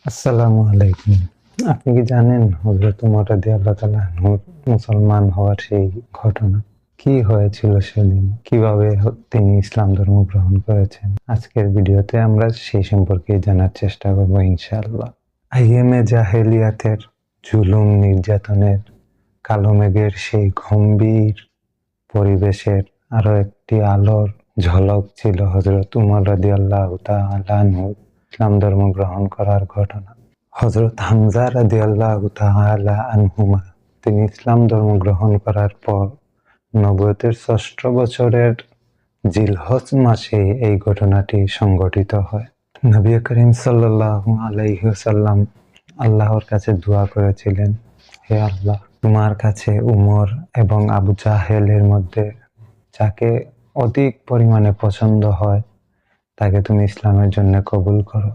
আসসালামু আলাইকুম। আপনি কি জানেন হযরত উমর রাদিয়াল্লাহু তাআলা আনহুর মুসলমান হওয়ার সেই ঘটনা? কি হয়েছিল সেদিন? কিভাবে তিনি ইসলাম ধর্ম গ্রহণ করেছেন? আজকের ভিডিওতে আমরা সেই সম্পর্কেই জানার চেষ্টা করব ইনশাআল্লাহ। আইয়েমে জাহেলিয়াতের জুলুম নির্যাতনের কালো মেঘের সেই গম্ভীর পরিবেশের আরো একটি আলোর ঝলক ছিল হযরত উমর রাদিয়াল্লাহু তাআলা আনহুর ইসলাম ধর্ম গ্রহণ করার ঘটনা। হযরত হামজা রাদিয়াল্লাহু তাআলা আনহুমা তিনি ইসলাম ধর্ম গ্রহণ করার পর নবুয়তের ষষ্ঠ বছরের জিলহজ মাসে এই ঘটনাটি সংঘটিত হয়। নবী করিম সাল্লাল্লাহু আলাইহি ওয়াসাল্লাম আল্লাহর কাছে দোয়া করেছিলেন, হে আল্লাহ, তোমার কাছে উমর এবং আবু জাহেলের মধ্যে যাকে অধিক পরিমাণে পছন্দ হয় তাকে তুমি ইসলামের জন্য কবুল করো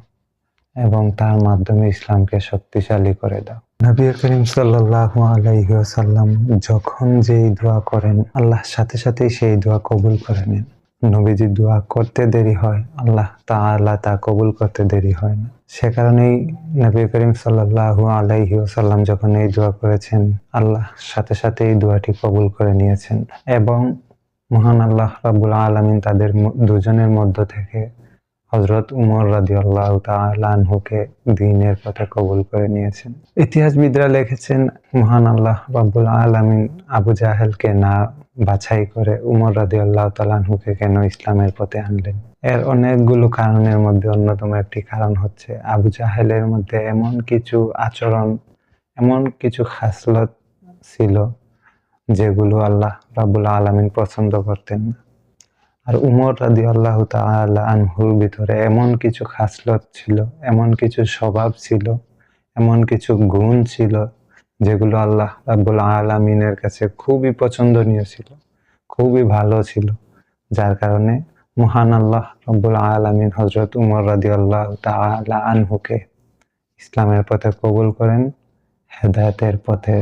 এবং তার মাধ্যমে ইসলামকে শক্তিশালী করে দাও। নবী করিম সাল্লাল্লাহু আলাইহি ওয়াসাল্লাম যখন যেই দোয়া করেন আল্লাহ সাথে সাথেই সেই দোয়া কবুল করে নেন। নবীজি দোয়া করতে দেরি হয়, আল্লাহ তাআলা তা কবুল করতে দেরি হয় না। সে কারণেই নবী করিম সাল্লাল্লাহু আলাইহি ওয়াসাল্লাম যখন এই দোয়া করেছেন আল্লাহ সাথে সাথে এই দোয়াটি কবুল করে নিয়েছেন এবং মহান আল্লাহ রাব্বুল আলামিন তাদের দুজনের মধ্য থেকে হযরত উমর রাদিয়াল্লাহু তাআলা আনহুকে দ্বীনের পথে কবুল করে নিয়েছেন। ইতিহাসবিদরা লিখেছেন মহান আল্লাহ রাব্বুল আলামিন আবু জাহেলকে না বাছাই করে উমর রাদিয়াল্লাহু তাআলা আনহুকে কেন ইসলামের পথে আনলেন? এর অনেকগুলো কারণের মধ্যে অন্যতম একটি কারণ হচ্ছে আবু জাহেলের মধ্যে এমন কিছু আচরণ, এমন কিছু খাসলত ছিল যেগুলো আল্লাহ রাব্বুল আলামিন পছন্দ করতেন না। আর উমর রাদিয়াল্লাহু তাআলা আনহুর ভিতরে এমন কিছু খাসলত ছিল, এমন কিছু স্বভাব ছিল, এমন কিছু গুণ ছিল যেগুলো আল্লাহ রাব্বুল আলামিনের কাছে খুবই পছন্দনীয় ছিল, খুবই ভালো ছিল। যার কারণে মহান আল্লাহ রাব্বুল আলামিন হযরত উমর রাদিয়াল্লাহু তাআলা আনহুকে ইসলামের পথে কবুল করেন, হেদায়েতের পথে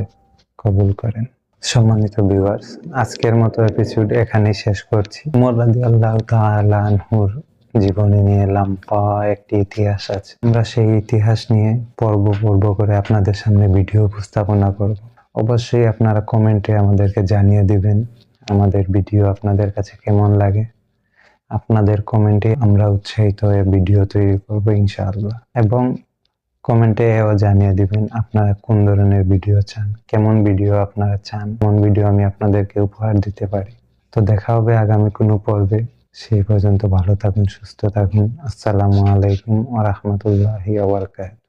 কবুল করেন। সম্মানিত ভিউয়ার্স, আজকের মতো এপিসোড এখানেই শেষ করছি। উমর রাদিয়াল্লাহু তাআলা আনহুর জীবনে নিয়ে লম্বা একটি ইতিহাস আছে। আমরা সেই ইতিহাস নিয়ে পর্ব করে আপনাদের সামনে ভিডিও উপস্থাপনা করব। অবশ্যই আপনারা কমেন্টে আমাদেরকে জানিয়ে দিবেন আমাদের ভিডিও আপনাদের কাছে কেমন লাগে। আপনাদের কমেন্টে আমরা উৎসাহিত হয়ে ভিডিও তৈরি করব ইনশাআল্লাহ এবং কমেন্টে এও জানিয়ে দিবেন আপনারা কোন ধরনের ভিডিও চান, কেমন ভিডিও আপনারা চান, কোন ভিডিও আমি আপনাদেরকে উপহার দিতে পারি। তো দেখা হবে আগামী কোনো পর্বে। সেই পর্যন্ত ভালো থাকুন, সুস্থ থাকুন। আসসালামু আলাইকুম ওয়া রাহমাতুল্লাহি ওয়া বারাকাতুহু।